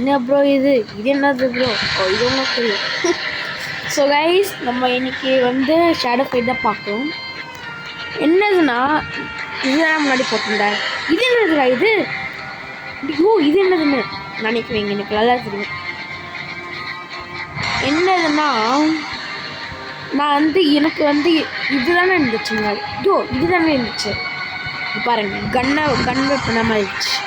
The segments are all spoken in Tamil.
என்ன ப்ரோ இது என்னது ப்ரோ? இது ஒன்றும் புரியும். ஸோ கைஸ் நம்ம இன்னைக்கு வந்து ஷேடோ ஃபைட் தான் பார்க்குறோம். என்னதுன்னா இதுதான் முன்னாடி போட்டிருந்தேன். இது என்னதுடா இது? ஐயோ இது என்னதுன்னு நினைக்குவீங்க, எனக்கு நல்லா தெரியும். என்னதுன்னா நான் வந்து எனக்கு வந்து இதுதானே இருந்துச்சுங்க. ஐயோ இதுதானே இருந்துச்சு. பாருங்க கன் வெப்பன மாதிரி இருந்துச்சு.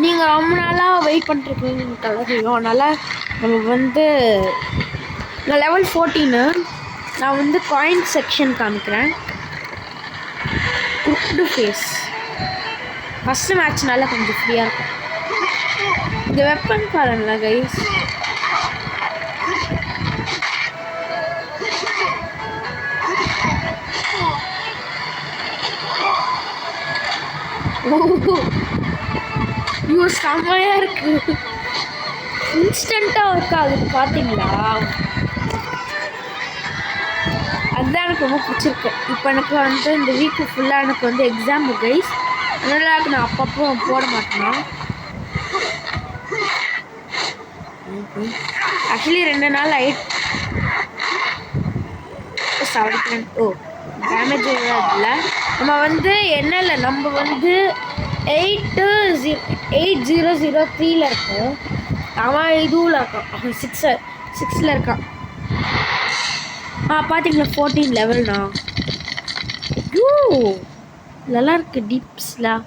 நீங்கள் ரொம்ப நாளாக வெயிட் பண்ணிருக்கீங்க தெரியும். அதனால் நம்ம வந்து நான் லெவல் 14 நான் வந்து காயின் செக்ஷன் காமிக்கிறேன். குருட்டு ஃபேஸ் ஃபஸ்ட்டு மேட்ச்னால கொஞ்சம் ஃப்ரீயாக இருக்கும். இந்த வெப்பன் பாருங்களா கைஸ். ஐயோ செம்மையாக இருக்குது. இன்ஸ்டண்ட்டாக ஒர்க் ஆகுது பார்த்தீங்களா? அதுதான் எனக்கு ரொம்ப பிடிச்சிருக்கு. இப்போ எனக்கு வந்து இந்த வீக்கு ஃபுல்லாக எனக்கு வந்து எக்ஸாம் கைஸ். அதனால் நான் அப்பப்போ போட மாட்டேன்னா. ஆக்சுவலி 2 நாள் டேமேஜ் இல்லை. நம்ம வந்து என்ன இல்லை, நம்ம வந்து 8003 இருக்கும். அவன் இதுவில் இருக்கான், அவன் 6 இருக்கான். பார்த்தீங்களா 14 லெவல்ண்ணா. ஐயோ நல்லா இருக்கு டீப்ஸ்லாம்.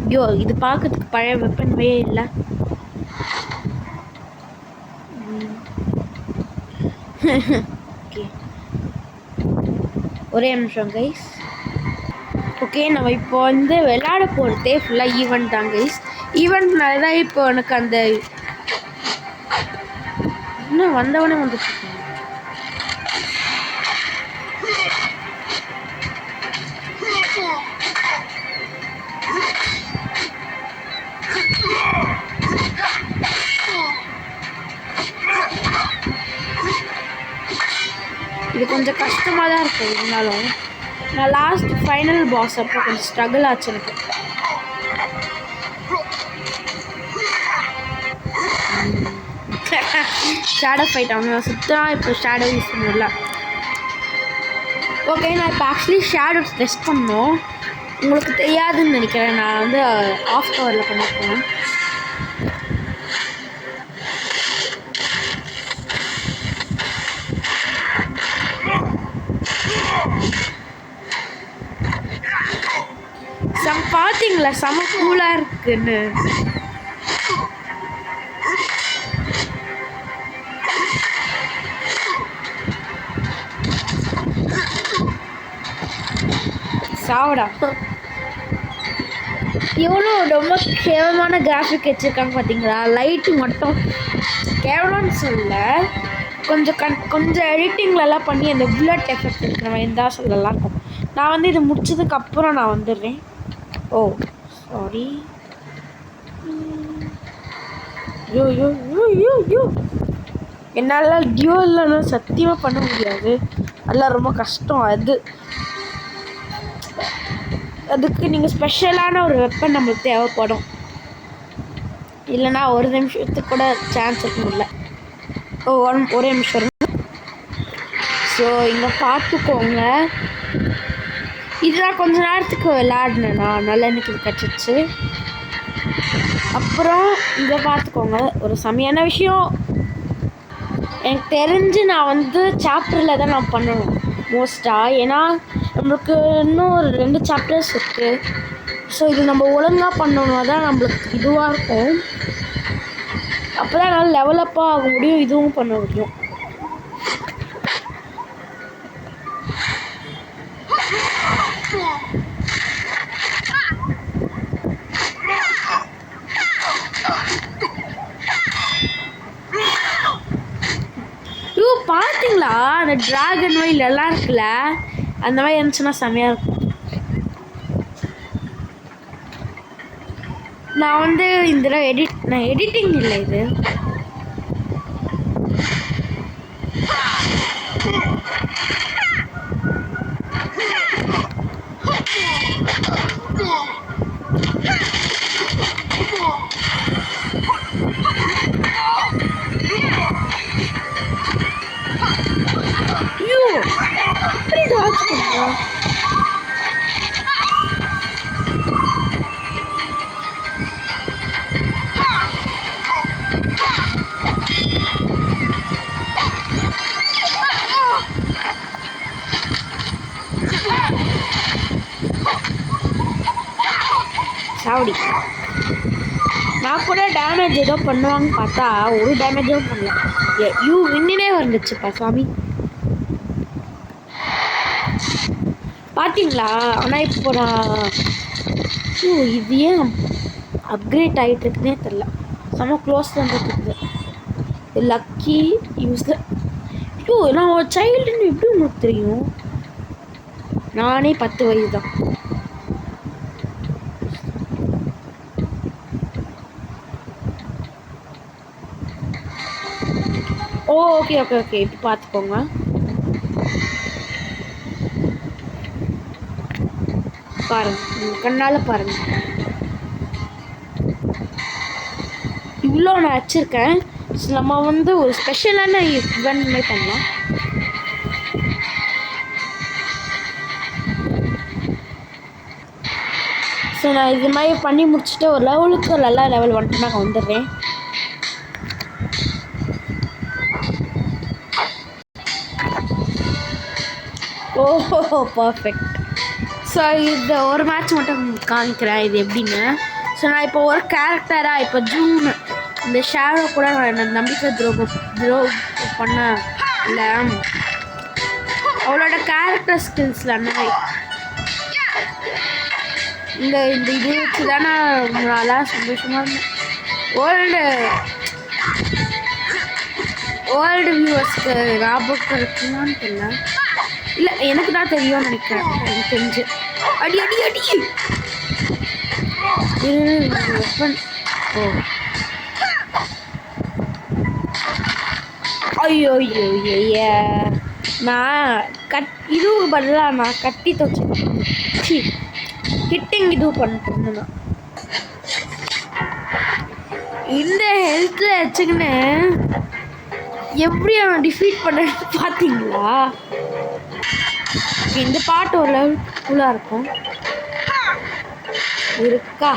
ஐயோ இது பார்க்கறதுக்கு பழைய வெப்பன்வே இல்லை. ஓகே ஒரே நிமிஷம் கைஸ். ஓகே நம்ம இப்போ வந்து விளையாட போகிறதே ஃபுல்லாக ஈவெண்ட் தான் கைஸ். ஈவெண்ட்னால தான் இப்போ எனக்கு அந்த இன்னும் வந்தவனே வந்துட்டு இது கொஞ்சம் கஷ்டமாக தான் இருக்கும். இருந்தாலும் நான் லாஸ்ட் ஃபைனல் பாஸ் அப்போ கொஞ்சம் ஸ்ட்ரகிள் ஆச்சு எனக்கு. ஷேடோ ஃபைட் அவங்க சுத்தமாக இப்போ ஷேடோ யூஸ் பண்ணல. ஓகே நான் இப்போ ஆக்சுவலி ஷேடோ டெஸ்ட் பண்ணோம். உங்களுக்கு தெரியாதுன்னு நினைக்கிறேன். நான் வந்து ஆஃப் கவரில் பண்ணியிருக்கேன். பார்த்தீங்களா செம கூலாக இருக்குன்னு. சாவடா எவ்வளோ ரொம்ப கேவலமான கிராஃபிக் வச்சுருக்காங்க பார்த்தீங்களா. லைட்டு மட்டும் கேவலம்னு சொல்ல, கொஞ்சம் எடிட்டிங்லலாம் பண்ணி அந்த புல்லட் எஃபெக்ட் இருக்கிற மாதிரி இருந்தால் சொல்லலாம் இருக்கும். நான் வந்து இது முடிச்சதுக்கப்புறம் நான் வந்துடுறேன். ஓ சாரி. யோ என்னால் டியூவல்னா சத்தியமாக பண்ண முடியாது. அதெல்லாம் ரொம்ப கஷ்டம். அதுக்கு நீங்கள் ஸ்பெஷலான ஒரு வெப்பன் நம்மளுக்கு தேவைப்படும். இல்லைனா ஒரு நிமிஷத்துக்கு கூட சான்ஸ் இருக்க முடியல. ஒரே நிமிஷம். ஸோ இங்கே பார்த்துக்கோங்க. இதுதான் கொஞ்ச நேரத்துக்கு விளையாடினேண்ணா, நல்லா எனக்கு இது கிடச்சிச்சு. அப்புறம் இதை பார்த்துக்கோங்க, ஒரு செமையான விஷயம். எனக்கு தெரிஞ்சு நான் வந்து சாப்டரில் தான் நான் பண்ணணும் மோஸ்ட்டாக. ஏன்னா நம்மளுக்கு இன்னும் ஒரு 2 சாப்டர்ஸ் இருக்குது. ஸோ இது நம்ம ஒழுங்காக பண்ணோன்னா தான் நம்மளுக்கு இதுவாக இருக்கும். அப்போ தான் என்னால் லெவலப்பாக ஆக முடியும், இதுவும் பண்ண முடியும். பார்த்தீங்களா அந்த டிராகன் வயல் எல்லாம் இருக்குல்ல, அந்த மாதிரி இருந்துச்சுன்னா செம்மையாக இருக்கும். நான் வந்து இந்த எடிட்டிங் இல்லை, இது சாவடி. நான் கூட டேமேஜ் ஏதோ பண்ணுவாங்கன்னு பார்த்தா ஒரு டேமேஜும் பண்ணல. யூ வின்னே வந்துச்சுப்பா சாமி. பார்த்தீங்களா? ஆனால் இப்போ நான் இது ஏன் அப்கிரேட் ஆகிட்டு இருக்குன்னே தெரில. செம்ம க்ளோஸ் வந்துட்டு லக்கி யூஸ். நான் ஒரு சைல்டுன்னு எப்படி உங்களுக்கு தெரியும்? நானே 10 வயசு தான். ஓகே ஓகே ஓகே இப்போ பார்த்துக்கோங்க. பாருங்க, கண்ணால் பாருங்க. இவ்வளோ நான் வச்சுருக்கேன். நம்ம வந்து ஒரு ஸ்பெஷலான இவெண்ட் மாதிரி பண்ணலாம். ஸோ நான் இது மாதிரி பண்ணி முடிச்சுட்டு ஒரு லெவலுக்கு நல்லா லெவல் வந்துட்டு நான் வந்துடுறேன். ஓஹோ பர்ஃபெக்ட். ஸோ இந்த ஒரு மேட்ச் மட்டும் காமிக்கிறேன் இது எப்படின்னு. ஸோ நான் இப்போ ஒரு கேரக்டராக இப்போ ஜூன் இந்த ஷேடோ கூட நான் நம்பிக்கை துரோகம் பண்ண இல்லை. அவளோட கேரக்டர் ஸ்கில்ஸில் அந்த மாதிரி இந்த இந்த இது வச்சு தானே நல்லா சந்தோஷமாக இருந்தேன். வேர்ல்டு வியூவர்ஸ்க்கு ஞாபகம் இருக்குமான்னு தெரியல. இல்லை எனக்கு தான் தெரியும்னு நினைக்கிறேன். எனக்கு தெரிஞ்சு அடி அடி அடி வெப்பன். ஓ ஐயோ ஐயோ ஐயா, நான் இதுவும் பதிலாக நான் கட்டி தோச்சு ஹிட்டிங் இது பண்ணிட்டு இருந்தேன். இந்த ஹெல்த்தில் வச்சுக்கின்னு எப்படி அவன் டிஃபீட் பண்ண பார்த்தீங்களா? இந்த பாட்டு ஒரு லெவல் ஃபுல்லாக இருக்கும் இருக்கா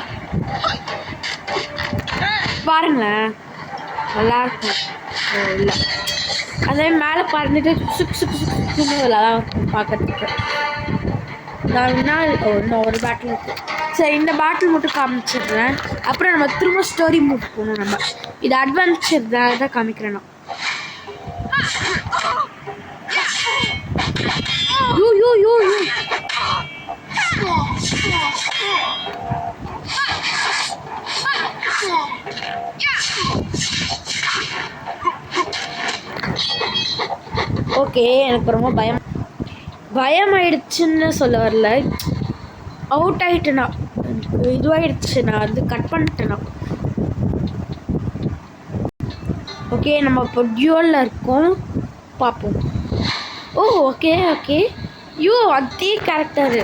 பாருங்களேன், நல்லா இருக்கும். இல்லை அதே மேலே பறந்துட்டு சுக்கு சுக்கு சுக்குன்னு நல்லா இருக்கும் பார்க்கறதுக்கு. நான் இன்னும் ஒரு பேட்டில் இருக்கு. சரி இந்த பேட்டில் மட்டும் காமிச்சிடுறேன். அப்புறம் நம்ம திரும்ப ஸ்டோரி மூவ் போகணும். நம்ம இது அட்வென்ச்சர் தான் காமிக்கிறேன் நான். You you you you okay, எனக்கு ரொம்ப பயமாயிடுச்சுன்னு சொல்ல வரல. அவுட் ஆகிட்டேனா, இதுவாகிடுச்சு, நான் வந்து கட் பண்ணிட்டேனா. ஓகே நம்ம இப்போ டியூவலில் இருக்கோம், பார்ப்போம். ஓ ஓகே ஓகே, யூ அதே கேரக்டரு.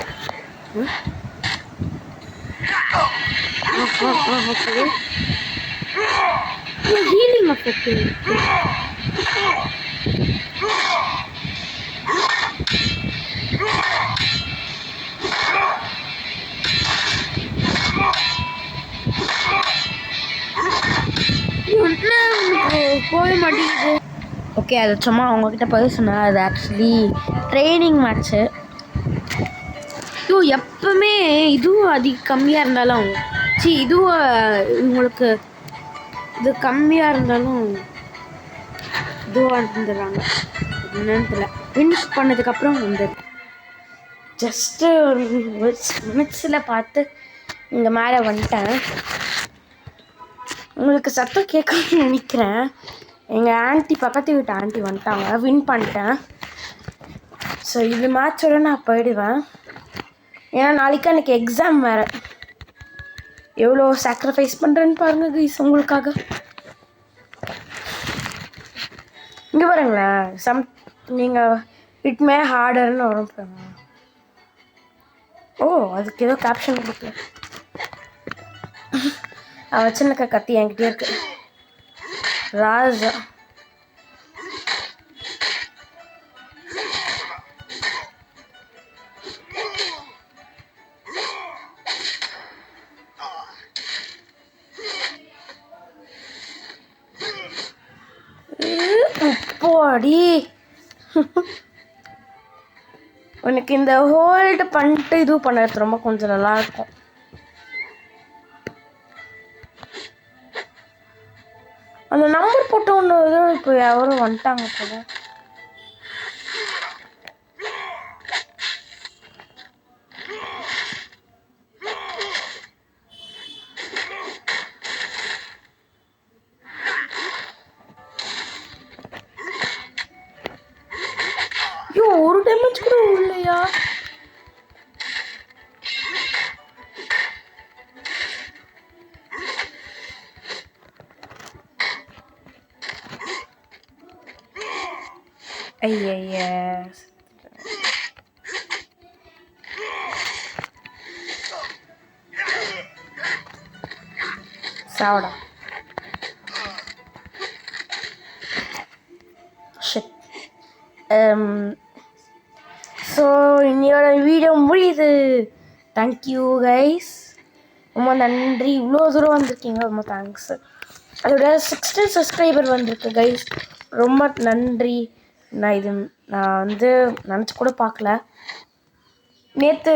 Okay healing effect. போக மாட்டேங்குது. ஓகே அது சும்மா அவங்கக்கிட்ட போய் சொன்னேன். அது ஆக்சுவலி ட்ரைனிங் மேட்ச்சு. எப்பவுமே இதுவும் கம்மியாக இருந்தாலும் இதுவும் உங்களுக்கு இது கம்மியாக இருந்தாலும் இதுவாக இருந்துடுறாங்க. என்னன்னு தெரியல. ஃபினிஷ் பண்ணதுக்கப்புறம் வந்து ஜஸ்ட்டு ஒரு மினிட்ஸில் பார்த்து இங்கே மேலே வந்துட்டேன். உங்களுக்கு சத்தம் கேட்கணும்னு நினைக்கிறேன். எங்கள் ஆண்டி பக்கத்து வீட்டு ஆண்டி வந்துட்டாங்க. வின் பண்ணிட்டேன். ஸோ இது மேட்சோட நான் போயிடுவேன். ஏன்னா நாளைக்கு எனக்கு எக்ஸாம் வேறு. எவ்வளோ சாக்ரிஃபைஸ் பண்ணுறேன்னு பாருங்கள் கைஸ் உங்களுக்காக. இங்கே பாருங்களேன், நீங்கள் இட் மே ஹார்டர்னு வரும் பாருங்க. ஓ அதுக்கு ஏதோ கேப்ஷன் கொடுக்கல. வச்சுருக்க கத்தி என்கிட்டே இருக்கு. ராஜா போடி. உனக்கு இந்த ஹோல்டு பண்ணிட்டு இது பண்ணுறது ரொம்ப கொஞ்சம் நல்லாயிருக்கும். அந்த நம்பர் போட்டு ஒன்று இப்போ யாரும் வந்துட்டாங்க போல. ஐயோ, ஒரு டேமேஜ் கூட இல்லையா? ஐய சாவடா. ஷிட். ஸோ இன்னையோட வீடியோ முடியுது. தேங்க்யூ கைஸ், ரொம்ப நன்றி. இவ்வளோ தூரம் வந்திருக்கீங்க, ரொம்ப தேங்க்ஸ். அதோட 16 சப்ஸ்கிரைபர் வந்திருக்கு கைஸ், ரொம்ப நன்றி. நான் வந்து நினச்சி கூட பார்க்கல. நேற்று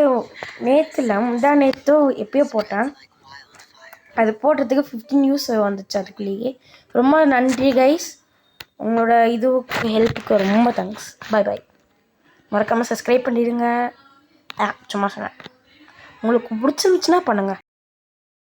இல்லை முந்தா நேற்று எப்பயோ போட்டேன். அது போடுறதுக்கு 15 நியூஸ் வந்துச்சு அதுக்குள்ளேயே. ரொம்ப நன்றி கைஸ், உங்களோட இதுக்கு ஹெல்ப்புக்கு ரொம்ப தேங்க்ஸ். பாய் பாய். மறக்காமல் சப்ஸ்கிரைப் பண்ணிடுங்க. சும்மா சொன்னேன். உங்களுக்கு பிடிச்சிருந்துச்சுன்னா பண்ணுங்கள்.